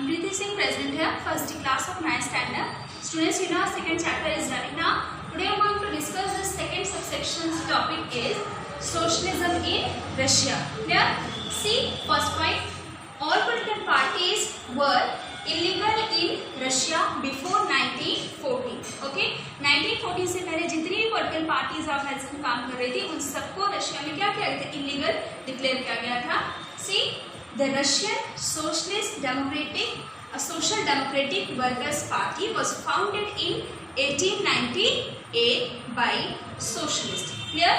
I'm Preeti Singh, present here, first class of 9th standard. Students, you know, second chapter is running now. Today I'm going to discuss the second subsection's topic is socialism in Russia. Clear? See, first point, all political parties were illegal in Russia before 1940. Okay? 1940 से पहले जितनी भी political parties organisation काम कर रही थी उन सबको रशिया में क्या किया गया था? इलीगल डिक्लेयर किया गया था. See the Russian socialist democratic social democratic workers party was founded in 1898 by socialists. Clear?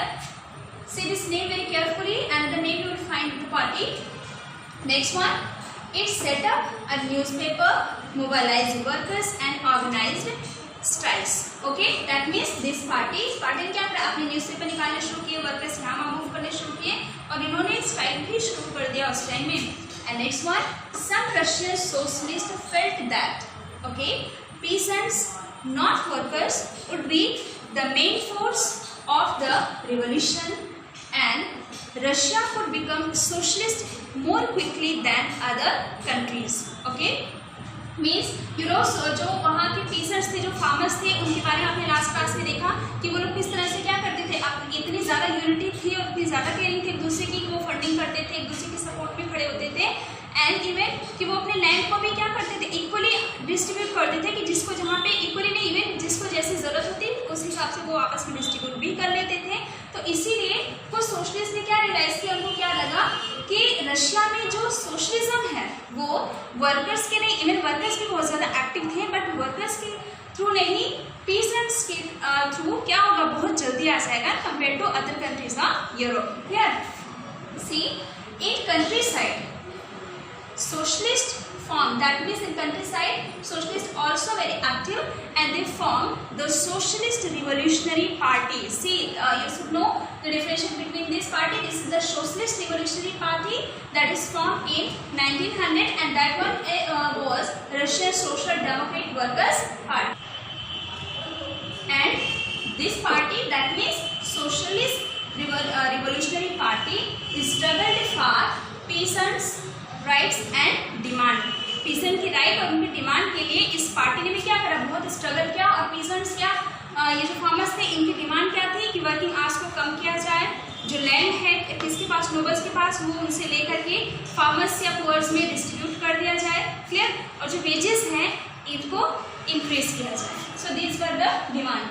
See this name very carefully and the name you will find in the party. Next one, it set up a newspaper, mobilized workers and organized strikes. Okay, that means this party ने क्या करा? अपने newspaper निकालने शुरू किए, workers यहाँ move करने शुरू किए और इन्होंने स्ट्राइक भी शुरू कर दिया उस टाइम में. And next one, some Russian socialists felt that peasants, not workers, would be the main force of the revolution and Russia could become socialist more quickly than other countries. Okay, means जो वहाँ के पीसर्स थे, जो farmers थे, उनके बारे में आपने लास्ट क्लास में देखा कि वो लोग किस तरह से क्या करते थे. अब इतनी ज़्यादा यूनिटी थी और इतनी ज़्यादा केयरिंग थी एक दूसरे की, वो फंडिंग करते थे, एक दूसरे के सपोर्ट में खड़े होते थे एंड इवन कि वो अपने लैंड को भी क्या करते थे, इक्वली डिस्ट्रीब्यूट करते थे कि जिसको जहाँ पे इक्वली नहीं, इवन जिसको जैसी ज़रूरत होती उस हिसाब से वो आपस में डिस्ट्रीब्यूट भी कर लेते थे. तो इसीलिए कुछ सोशलिस्ट ने क्या रियलाइज़ किया, उनको क्या लगा कि रशिया में जो सोशलिज्म है वो वर्कर्स के नहीं, इवन वर्कर्स भी बहुत ज़्यादा एक्टिव थे बट वर्कर्स के थ्रू नहीं, पीसेंट्स के थ्रू क्या होगा, बहुत जल्दी आ जाएगा compare to other countries of Europe. Clear? See in countryside socialist form, that means in countryside socialists also very active and they form the socialist revolutionary party. See, you should know the differentiation between this party. This is the socialist revolutionary party that is formed in 1900 and that one was Russian Social Democratic Workers Party. And this party, that means socialist revolutionary party, struggled for peasants rights and demand. Pheasant की right और उनकी demand के लिए इस party ने भी क्या करा, बहुत स्ट्रगल किया. और पीसेंट्स क्या, ये जो फार्मर्स थे, इनकी डिमांड क्या थी कि वर्किंग आवर्स को कम किया जाए, जो लैंड है किसके पास, नोबल्स के पास, वो उनसे लेकर के फार्मर्स या पुअर्स में डिस्ट्रीब्यूट कर दिया जाए. क्लियर? और जो वेजेस हैं इनको इंक्रीज किया जाए. So this were the demand.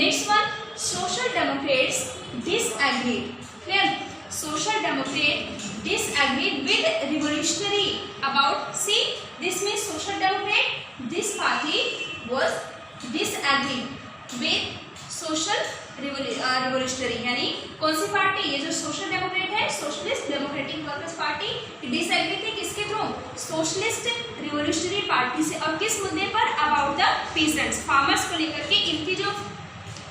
Next one, social Democrats disagreed. Clear? Social Democrat disagreed with revolutionary about, see this means social democrat, this party was disagreed with social revolutionary. यानी कौन सी party, ये जो social Democrat है, socialist democratic workers party, disagree थी किसके through, socialist revolutionary party से. और किस मुद्दे पर, अबाउट द पीसेंट्स, फार्मर्स को लेकर के इनकी जो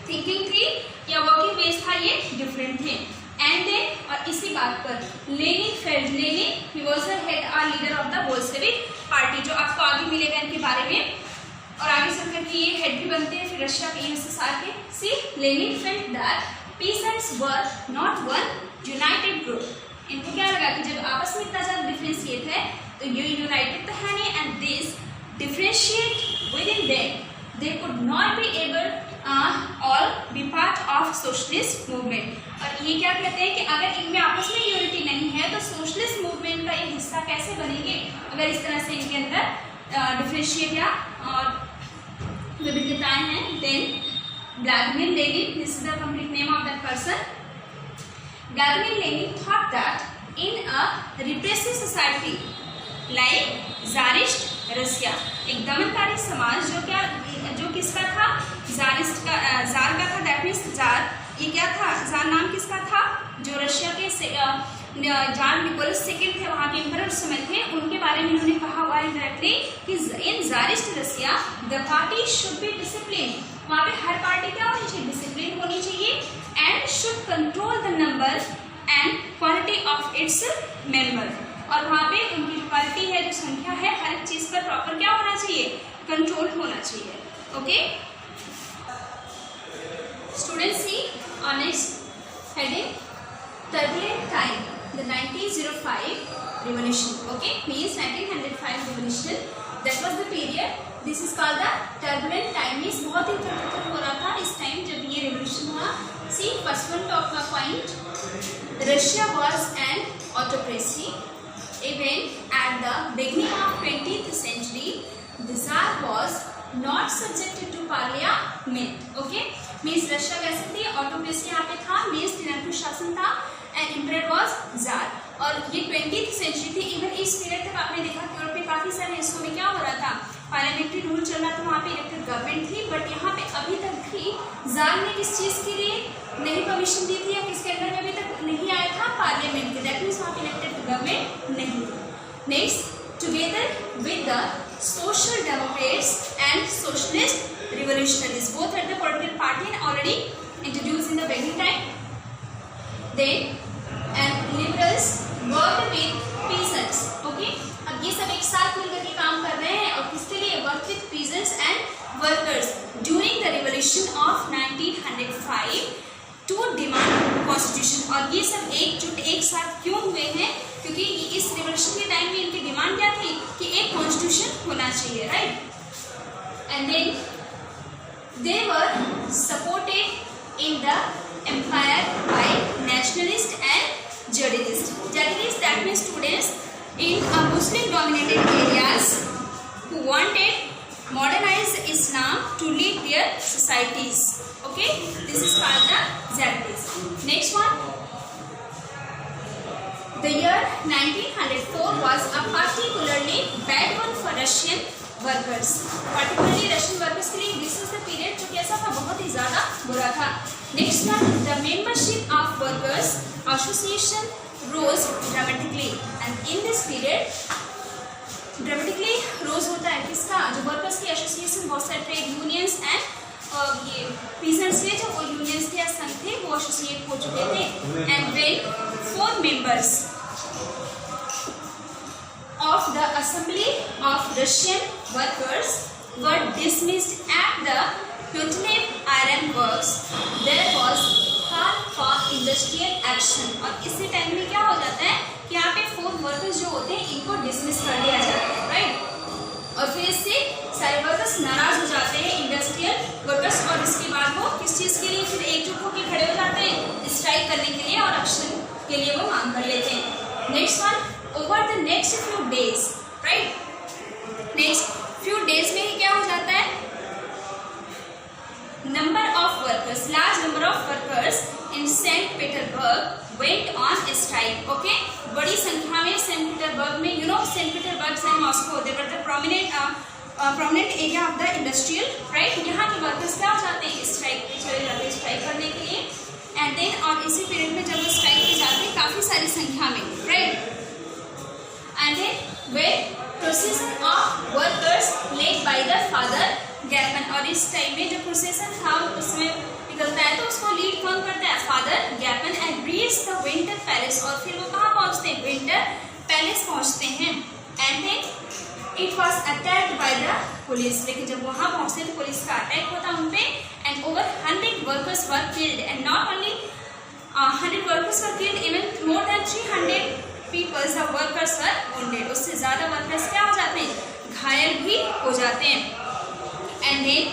थिंकिंग थी या वर्किंग बेस था ये डिफरेंट थे. एंड देन और इसी बात पर लेनिन फेल्ट, लेनिन ही वाज द हेड और leader of the Bolshevik party, जो आपको आगे मिलेगा इनके बारे में. और आगे चलकर के ये हेड भी बनते हैं फिर रशिया के यूएसएसआर के. See Lenin felt that peasants were not one united group. इनको क्या लगा कि जब आपस में इतना ज़्यादा डिफ्रेंशिएट है तो ये यूनाइटेड तो है नहीं and this differentiate with in them they could not be able all be part of socialist movement. और ये क्या कहते हैं कि अगर इनमें आपस में यूनिटी नहीं है तो सोशलिस्ट मूवमेंट का ये हिस्सा कैसे बनेंगे, अगर इस तरह से इनके अंदर डिफरेंशिएट या और विभिन्नताएं हैं. Then Vladimir Lenin, this is the complete name of that person. Vladimir Lenin thought that in a repressive society like tsarist Russia, एक दमनकारी समाज जो किसका था, ज़ारिस्ट का, ज़ार का था. दैट मीन्स ज़ार, ये क्या था, ज़ार नाम किसका था, जो रशिया के ज़ार निकोलस सेकंड थे, वहाँ के एम्परर उस समय थे, उनके बारे में उन्होंने कहा हुआ है डायरेक्टली कि in Tsarist Russia the party should be discipline. वहाँ पे हर पार्टी क्या होनी चाहिए, डिसिप्लिन होनी चाहिए and should control the number and quality of its member. और वहाँ पे उनकी जो क्वालिटी है, जो संख्या है, हर एक चीज़ पर प्रॉपर क्या होना चाहिए, कंट्रोल होना चाहिए. Okay students, see on next heading turbulent time, the 1905 revolution. Okay, means 1905 revolution. period. This is called the turbulent time. Means बहुत ही उथल-पुथल हो रहा था इस टाइम जब ये revolution हुआ. See, first one talk point. Russia was an autocracy. Even at the beginning of 20th century, the Tsar was not subjected to parliament. Okay, means Russia कैसे थी? ऑटोक्रेसी यहाँ पे था, means तिरंगा शासन था, and emperor was Tsar. और ये 20th सेंचुरी थी. इवन इस पीरियड तक आपने देखा कि यूरोप में काफी सारे हिस्सों में क्या हो रहा था, पार्लियामेंट्री रूल चल रहा था, वहाँ पे इलेक्टेड गवर्नमेंट थी. बट यहाँ पे अभी तक भी जार ने किस चीज के लिए नहीं परमिशन दी थी या किसके अंदर में अभी तक नहीं आया था? पार्लियामेंट के. दैट मीन्स वहाँ पे इलेक्टेड गवर्नमेंट नहीं थी. Next, together with the social democrats and socialist revolutionaries, both are the political party and already introduce in the beginning time. Then and liberals worked with peasants. Okay, अब ये सब एक साथ मिलकर के काम कर रहे हैं और किसके लिए? work with peasants and workers during the revolution of 1905 to demand constitution. और ये सब एकजुट एक साथ क्यों हुए हैं? क्योंकि इस रिवोल्यूशन के टाइम में इनकी डिमांड क्या थी कि एक कॉन्स्टिट्यूशन होना चाहिए, right? And then they were supported in the empire by nationalist and jihadists. Jihadists, that means students in Muslim dominated areas who wanted modernized Islam to lead their societies. Okay, this is called the jihadists. Next one, the year 1904 was a particularly bad one for Russian workers. Particularly Russian workers के लिए this is the period जो कैसा था? बहुत ही ज़्यादा बुरा था. Next one, the membership of workers association rose dramatically, and in this period dramatically rose होता है किसका? जो workers की association, बहुत सारे trade unions and ये peasants के जो वो unions थे या संघ थे वो associate हो चुके थे. And when 4 members of the Assembly of Russian workers were dismissed at the Putilov Iron Works, there was call for industrial action. और इसी टाइम में क्या हो जाता है कि यहाँ पे 4 वर्कर्स जो होते हैं इनको डिसमिस कर दिया जाता है, राइट? और फिर इससे सारे वर्कर्स नाराज हो जाते हैं, इंडस्ट्रियल वर्कर्स, और इसके बाद वो किस चीज़ के लिए फिर एकजुट होकर खड़े हो जाते हैं? स्ट्राइक करने के लिए और एक्शन के लिए वो मांग कर लेते हैं. Next one, over the next few days, right? Next few days में ही क्या हो जाता है? Number of workers, large number of workers in Saint Petersburg went on strike. Okay, बड़ी संख्या में सेंट पीटर्सबर्ग में, Saint Petersburg and Moscow, they were the prominent area of the industrial, right? यहाँ के वर्कर्स क्या हो जाते हैं? स्ट्राइक पे चले जाते हैं, स्ट्राइक करने के लिए. एंड देन और इसी पीरियड में जब वो स्ट्राइक पे जाते हैं काफी सारी संख्या में, right? And then they procession of workers led by the father Gapon, और इस टाइम में जो प्रोसेसन था उसमें निकलता है तो उसको लीड कौन करता है? Father Gapon. And reach the winter palace, और फिर वो कहाँ पहुँचते हैं? विंटर पैलेस पहुँचते हैं. And then it was attacked by the police, लेकिन जब वहाँ पहुँचते तो पुलिस का अटैक होता उन पे. And over 100 workers were killed, and not only 100 workers were killed, even more than 300 peoples the workers were wounded. उससे ज़्यादा वर्कर्स क्या हो जाते हैं? घायल भी हो जाते हैं. And then,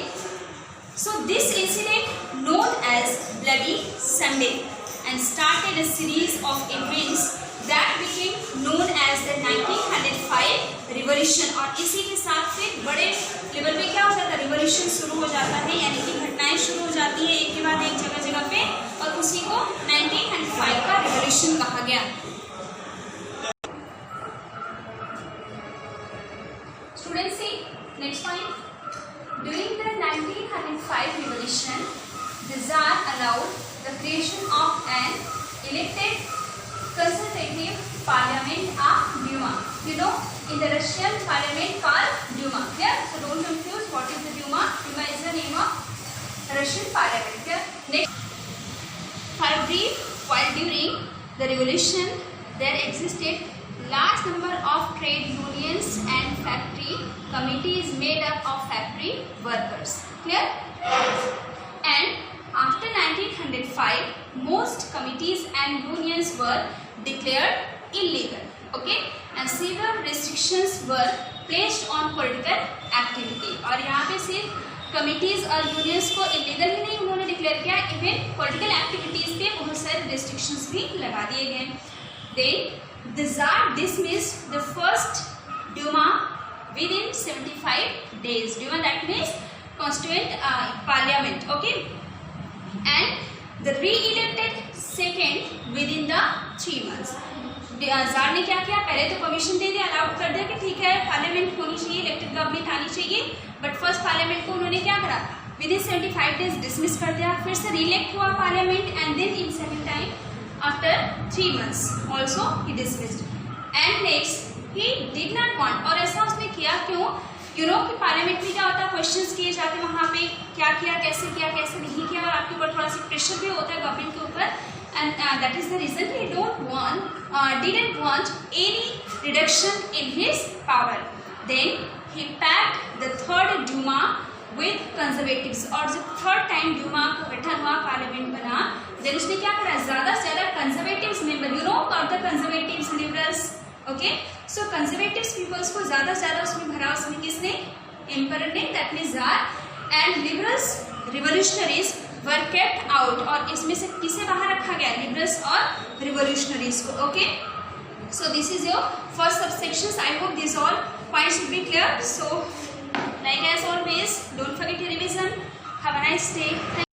so this incident known as Bloody Sunday and started a series of events that became known as the 1905 revolution. और इसी के साथ फिर बड़े लेवल पे क्या हो जाता है? रिवॉल्यूशन शुरू हो जाता है, यानी कि घटनाएं शुरू हो जाती है एक के बाद एक जगह जगह पे, और उसी को 1905 का रिवॉल्यूशन कहा गया. Students, see next point. During the 1905 revolution, the Tsar allowed the creation of an elected consultative parliament, a Duma. In the Russian parliament called Duma. Yeah? So don't confuse what is the Duma. Duma is the name of Russian parliament. Yeah? Next, for a brief while during the revolution, there existed large number of trade unions and factory committees made up of factory workers. Clear? And after 1905, most committees and unions were declared illegal. Okay? And severe restrictions were placed on political activity. और यहाँ पे सिर्फ committees और unions को illegal ही नहीं उन्होंने declare किया, even political activities पे बहुत सारे रिस्ट्रिक्शंस भी लगा दिए गए। Then the tsar dismissed the first Duma within 75 days. Duma that means constituent parliament, okay, and the re-elected second within the 3 months. ज़ार ने क्या किया, पहले तो परमिशन दे दिया, अलाउड कर दिया कि ठीक है पार्लियामेंट होनी चाहिए, इलेक्टेड गवर्नमेंट आनी चाहिए, बट फर्स्ट पार्लियामेंट को उन्होंने क्या करा, विद इन 75 डेज डिसमिस कर दिया। फिर से रीइलेक्ट हुआ parliament and then in second time after 3 months also he dismissed. And next he did not want, और ऐसा उसने किया क्यों, यू नो कि पार्लियामेंट में क्या होता है, क्वेश्चंस किए जाते हैं वहाँ पे, क्या किया कैसे नहीं किया, और आपके ऊपर थोड़ा सा प्रेशर भी होता है गवर्नमेंट के ऊपर, and that is the reason he didn't want any reduction in his power. Then he packed the third Duma with conservatives, और जब थर्ड टाइम ड्यूमा को गठन हुआ, पार्लियामेंट बना, देन उसने क्या करा, ज़्यादा से ज़्यादा कंजर्वेटिव्स मेंबर, यू नो और the conservatives liberals, okay, so conservatives peoples को ज़्यादा से ज़्यादा उसमें भरा, उसमें किसने, एम्परर ने, that means tsar, and liberals revolutionaries were kept out, और इसमें से किसे बाहर रखा गया, लिबरल्स और रिवोल्यूशनरीज को, okay. So this is your first subsections. I hope these all points should be clear. So like as always, don't forget your revision. Have a nice day.